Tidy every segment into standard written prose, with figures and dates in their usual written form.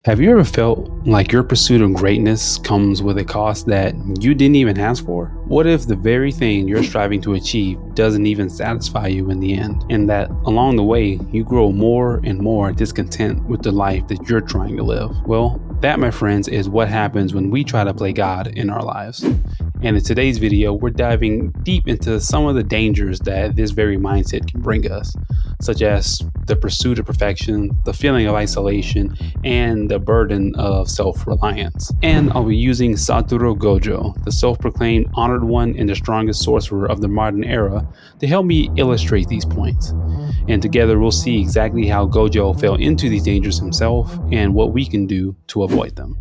Have you ever felt like your pursuit of greatness comes with a cost that you didn't even ask for? What if the very thing you're striving to achieve doesn't even satisfy you in the end, and that along the way you grow more and more discontent with the life that you're trying to live? Well, that, my friends, is what happens when we try to play God in our lives. And in today's video, we're diving deep into some of the dangers that this very mindset can bring us, such as the pursuit of perfection, the feeling of isolation, and the burden of self-reliance. And I'll be using Satoru Gojo, the self-proclaimed honored one and the strongest sorcerer of the modern era, to help me illustrate these points. And together we'll see exactly how Gojo fell into these dangers himself and what we can do to avoid them.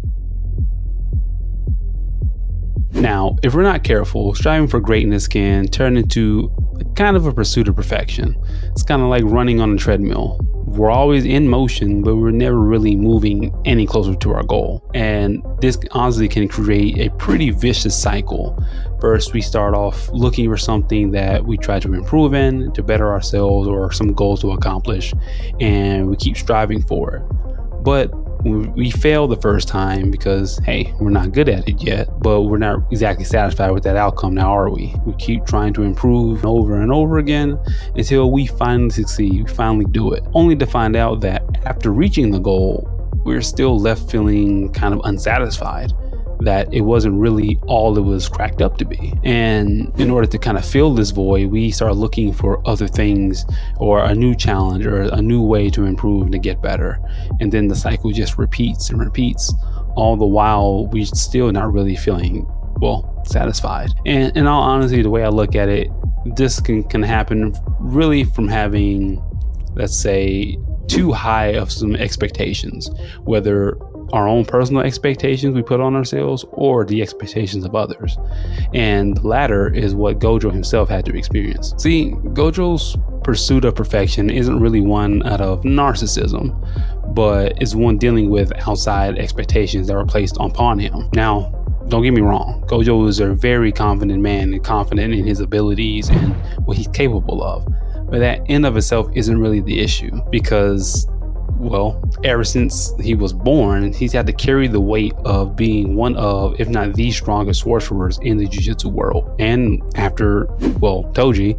Now, if we're not careful, striving for greatness can turn into kind of a pursuit of perfection. It's kind of like running on a treadmill. We're always in motion, but we're never really moving any closer to our goal. And this honestly can create a pretty vicious cycle. First, we start off looking for something that we try to improve in, to better ourselves, or some goals to accomplish, and we keep striving for it. But we fail the first time because, hey, we're not good at it yet, but we're not exactly satisfied with that outcome now, are we? We keep trying to improve over and over again until we finally succeed, we finally do it, only to find out that after reaching the goal, we're still left feeling kind of unsatisfied, that it wasn't really all it was cracked up to be. And in order to kind of fill this void, we start looking for other things or a new challenge or a new way to improve and to get better. And then the cycle just repeats and repeats, all the while we still not really feeling, well, satisfied. And in all honesty, the way I look at it, this can happen really from having, let's say, too high of some expectations, whether our own personal expectations we put on ourselves or the expectations of others. And the latter is what Gojo himself had to experience. See, Gojo's pursuit of perfection isn't really one out of narcissism, but is one dealing with outside expectations that were placed upon him. Now, don't get me wrong, Gojo is a very confident man and confident in his abilities and what he's capable of. But that in of itself isn't really the issue, because, well, ever since he was born, he's had to carry the weight of being one of, if not the strongest sorcerers in the Jujutsu world. And after Toji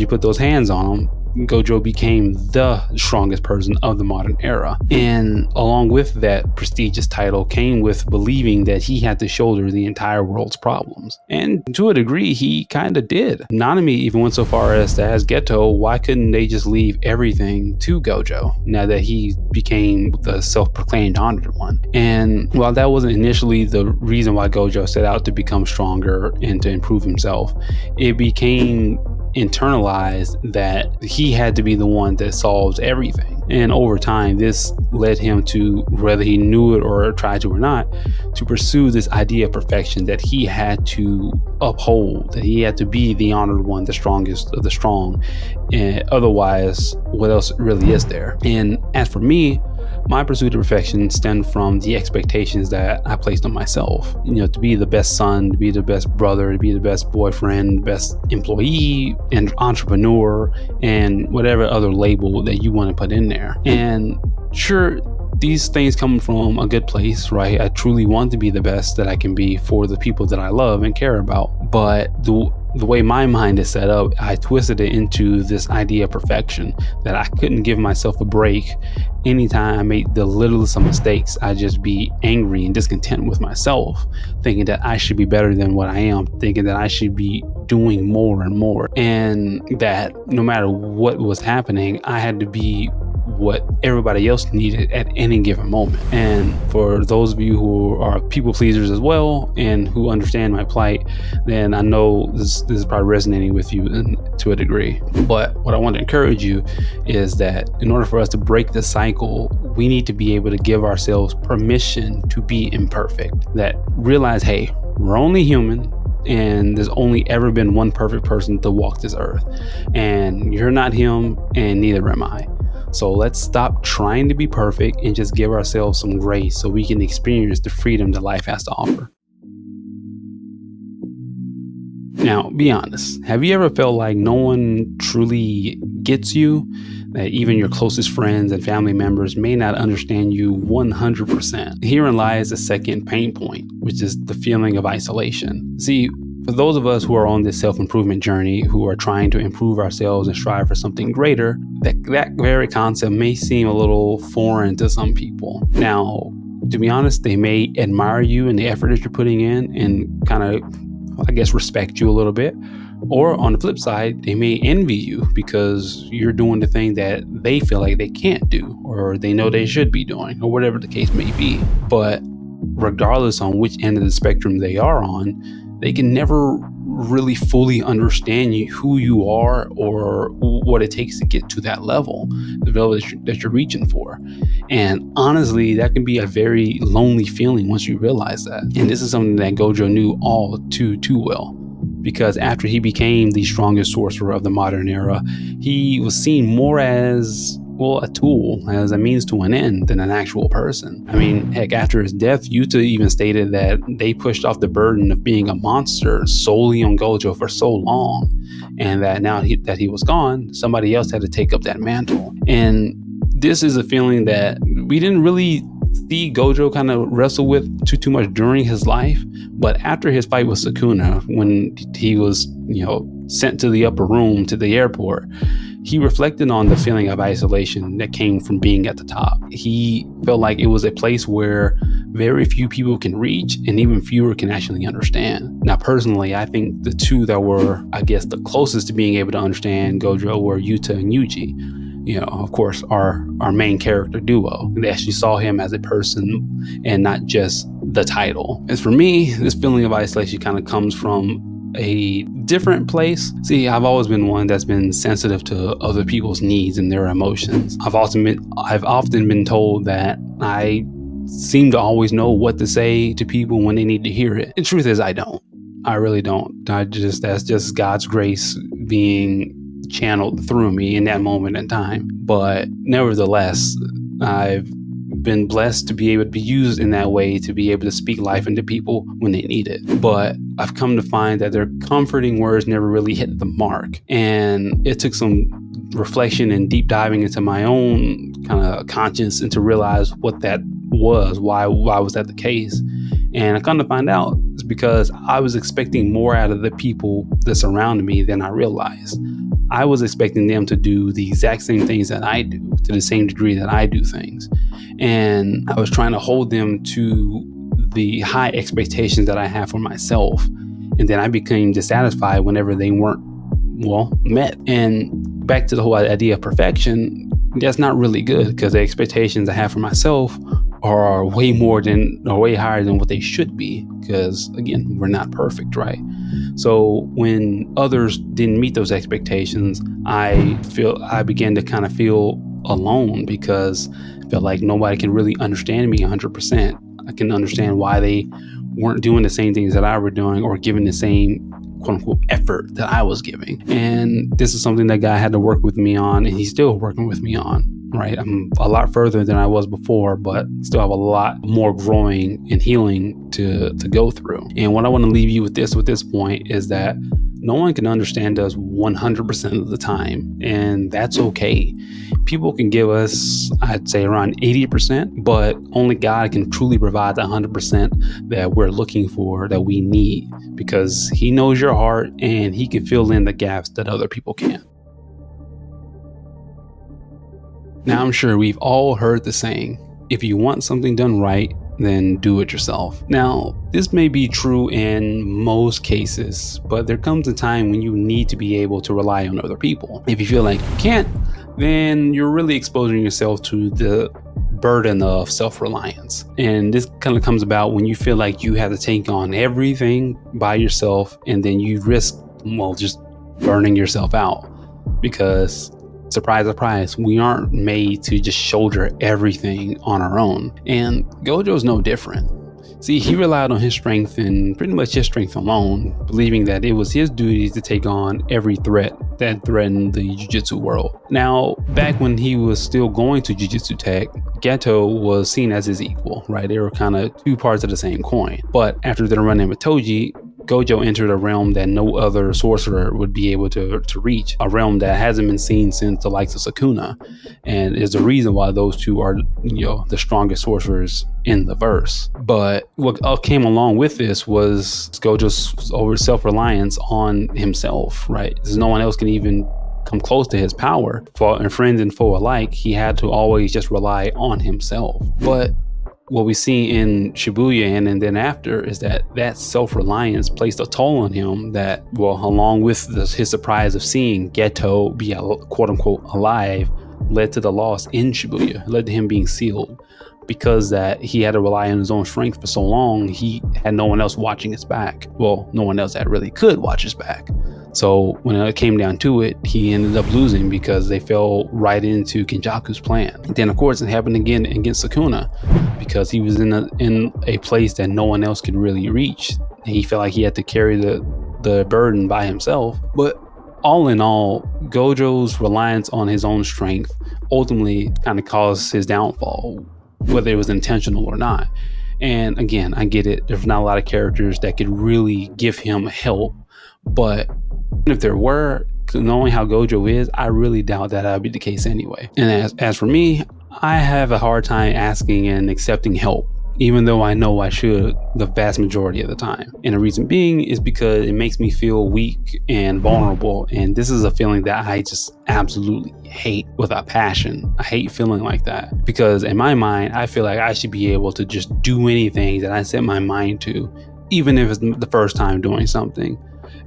put those hands on him, Gojo became the strongest person of the modern era. And along with that prestigious title came with believing that he had to shoulder the entire world's problems. And to a degree, he kind of did. Nanami even went so far as to ask Geto, why couldn't they just leave everything to Gojo now that he became the self-proclaimed honored one? And while that wasn't initially the reason why Gojo set out to become stronger and to improve himself, it became internalized that he had to be the one that solves everything. And over time, this led him to, whether he knew it or tried to or not, to pursue this idea of perfection that he had to uphold, that he had to be the honored one, the strongest of the strong. And otherwise, what else really is there? And as for me, my pursuit of perfection stemmed from the expectations that I placed on myself. To be the best son, to be the best brother, to be the best boyfriend, best employee, and entrepreneur, and whatever other label that you want to put in there. And sure, these things come from a good place, right? I truly want to be the best that I can be for the people that I love and care about. But the way my mind is set up, I twisted it into this idea of perfection, that I couldn't give myself a break. Anytime I made the littlest of mistakes, I'd just be angry and discontent with myself, thinking that I should be better than what I am, thinking that I should be doing more and more, and that no matter what was happening, I had to be what everybody else needed at any given moment. And for those of you who are people pleasers as well and who understand my plight, then I know this is probably resonating with you to a degree. But what I want to encourage you is that in order for us to break the cycle, we need to be able to give ourselves permission to be imperfect. That realize, hey, we're only human, and there's only ever been one perfect person to walk this earth, and you're not him, and neither am I. So let's stop trying to be perfect and just give ourselves some grace so we can experience the freedom that life has to offer. Now, be honest. Have you ever felt like no one truly gets you, that even your closest friends and family members may not understand you 100%. Herein lies the second pain point, which is the feeling of isolation. See, for those of us who are on this self-improvement journey, who are trying to improve ourselves and strive for something greater, that very concept may seem a little foreign to some people. Now, to be honest, they may admire you and the effort that you're putting in and kind of, I guess, respect you a little bit. Or on the flip side, they may envy you because you're doing the thing that they feel like they can't do, or they know they should be doing, or whatever the case may be. But regardless on which end of the spectrum they are on, they can never really fully understand you, who you are, or what it takes to get to that level, the level that you're reaching for. And honestly, that can be a very lonely feeling once you realize that. And this is something that Gojo knew all too well. Because after he became the strongest sorcerer of the modern era, he was seen more as, well, a tool, as a means to an end than an actual person. I mean, heck, after his death, Yuta even stated that they pushed off the burden of being a monster solely on Gojo for so long, and that now that he was gone, somebody else had to take up that mantle. And this is a feeling that we didn't really see Gojo kind of wrestle with too much during his life, but after his fight with Sukuna, when he was, sent to the upper room to the airport, he reflected on the feeling of isolation that came from being at the top. He felt like it was a place where very few people can reach and even fewer can actually understand. Now, personally, I think the two that were, I guess, the closest to being able to understand Gojo were Yuta and Yuji. Of course, our main character duo. They actually saw him as a person and not just the title. As for me, this feeling of isolation kind of comes from a different place. See, I've always been one that's been sensitive to other people's needs and their emotions. I've often been told that I seem to always know what to say to people when they need to hear it. The truth is, I don't. I really don't. That's just God's grace being channeled through me in that moment in time. But nevertheless, I've been blessed to be able to be used in that way, to be able to speak life into people when they need it. But I've come to find that their comforting words never really hit the mark. And it took some reflection and deep diving into my own kind of conscience and to realize what that was, why was that the case. And I come to find out it's because I was expecting more out of the people that surrounded me than I realized. I was expecting them to do the exact same things that I do, to the same degree that I do things. And I was trying to hold them to the high expectations that I have for myself. And then I became dissatisfied whenever they weren't, met. And back to the whole idea of perfection, that's not really good, because the expectations I have for myself are way higher than what they should be, because again, we're not perfect, right? So when others didn't meet those expectations, I began to kind of feel alone, because I felt like nobody can really understand me 100%. I can understand why they weren't doing the same things that I were doing, or giving the same quote unquote effort that I was giving. And this is something that guy had to work with me on, and he's still working with me on. Right, I'm a lot further than I was before, but still have a lot more growing and healing to go through. And what I want to leave you with this point is that no one can understand us 100% of the time, and that's okay. People can give us, I'd say, around 80%, but only God can truly provide the 100% that we're looking for, that we need, because He knows your heart and He can fill in the gaps that other people can't. Now, I'm sure we've all heard the saying, if you want something done right, then do it yourself. Now, this may be true in most cases, but there comes a time when you need to be able to rely on other people. If you feel like you can't, then you're really exposing yourself to the burden of self-reliance. And this kind of comes about when you feel like you have to take on everything by yourself, and then you risk, just burning yourself out, because surprise, surprise, we aren't made to just shoulder everything on our own. And Gojo's no different. See, he relied on his strength, and pretty much his strength alone, believing that it was his duty to take on every threat that threatened the Jujutsu world. Now, back when he was still going to Jujutsu Tech, Geto was seen as his equal, right? They were kind of two parts of the same coin. But after their run-in with Toji, Gojo entered a realm that no other sorcerer would be able to reach, a realm that hasn't been seen since the likes of Sukuna, and is the reason why those two are, the strongest sorcerers in the verse. But what came along with this was Gojo's over self-reliance on himself, right? Because no one else can even come close to his power. For friends and foe alike, he had to always just rely on himself. But what we see in Shibuya and then after is that self-reliance placed a toll on him that, well, along with his surprise of seeing Geto be quote-unquote alive, led to the loss in Shibuya, led to him being sealed. Because that he had to rely on his own strength for so long, he had no one else watching his back. Well, no one else that really could watch his back. So when it came down to it, he ended up losing because they fell right into Kenjaku's plan. And then, of course, it happened again against Sukuna because he was in a place that no one else could really reach. And he felt like he had to carry the burden by himself. But all in all, Gojo's reliance on his own strength ultimately kind of caused his downfall, whether it was intentional or not. And again, I get it. There's not a lot of characters that could really give him help, but if there were, knowing how Gojo is, I really doubt that would be the case anyway. And as for me, I have a hard time asking and accepting help, even though I know I should the vast majority of the time. And the reason being is because it makes me feel weak and vulnerable. And this is a feeling that I just absolutely hate with a passion. I hate feeling like that because in my mind, I feel like I should be able to just do anything that I set my mind to, even if it's the first time doing something.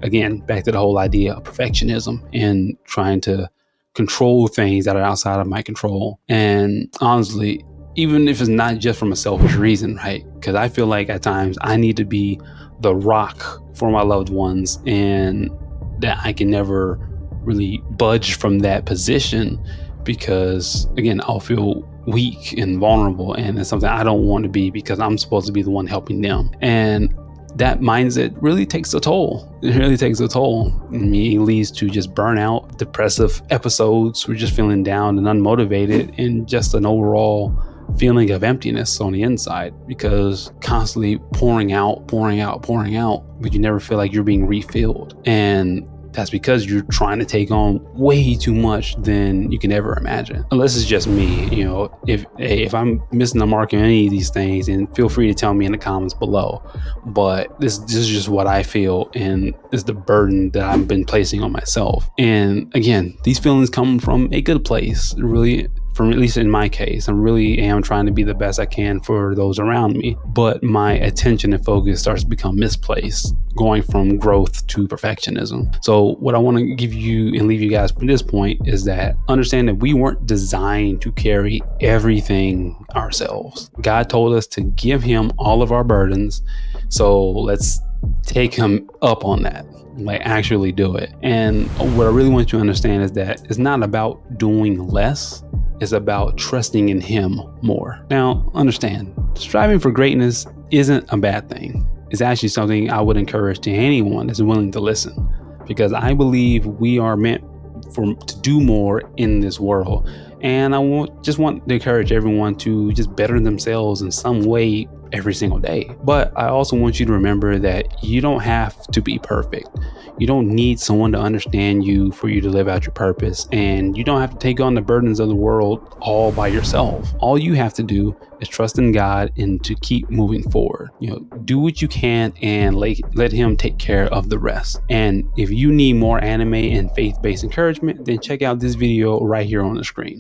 Again, back to the whole idea of perfectionism and trying to control things that are outside of my control. And honestly, even if it's not just from a selfish reason, right? Because I feel like at times I need to be the rock for my loved ones, and that I can never really budge from that position because, again, I'll feel weak and vulnerable, and it's something I don't want to be because I'm supposed to be the one helping them. And that mindset really takes a toll. It really takes a toll. I mean, it leads to just burnout, depressive episodes. We're just feeling down and unmotivated, and just an overall feeling of emptiness on the inside because constantly pouring out, but you never feel like you're being refilled. And that's because you're trying to take on way too much than you can ever imagine. Unless it's just me, if I'm missing the mark on any of these things, then feel free to tell me in the comments below. But this is just what I feel, and is the burden that I've been placing on myself. And again, these feelings come from a good place, really. From at least in my case, I really am trying to be the best I can for those around me, but my attention and focus starts to become misplaced, going from growth to perfectionism. So what I want to give you and leave you guys from this point is that understand that we weren't designed to carry everything ourselves. God told us to give him all of our burdens. So let's take him up on that. Like, actually do it. And what I really want you to understand is that it's not about doing less. It's about trusting in him more. Now, understand, striving for greatness isn't a bad thing. It's actually something I would encourage to anyone that's willing to listen, because I believe we are meant to do more in this world. And I just want to encourage everyone to just better themselves in some way every single day. But I also want you to remember that you don't have to be perfect. You don't need someone to understand you for you to live out your purpose, and you don't have to take on the burdens of the world all by yourself. All you have to do is trust in God and to keep moving forward. Do what you can and let him take care of the rest. And if you need more anime and faith-based encouragement, then check out this video right here on the screen.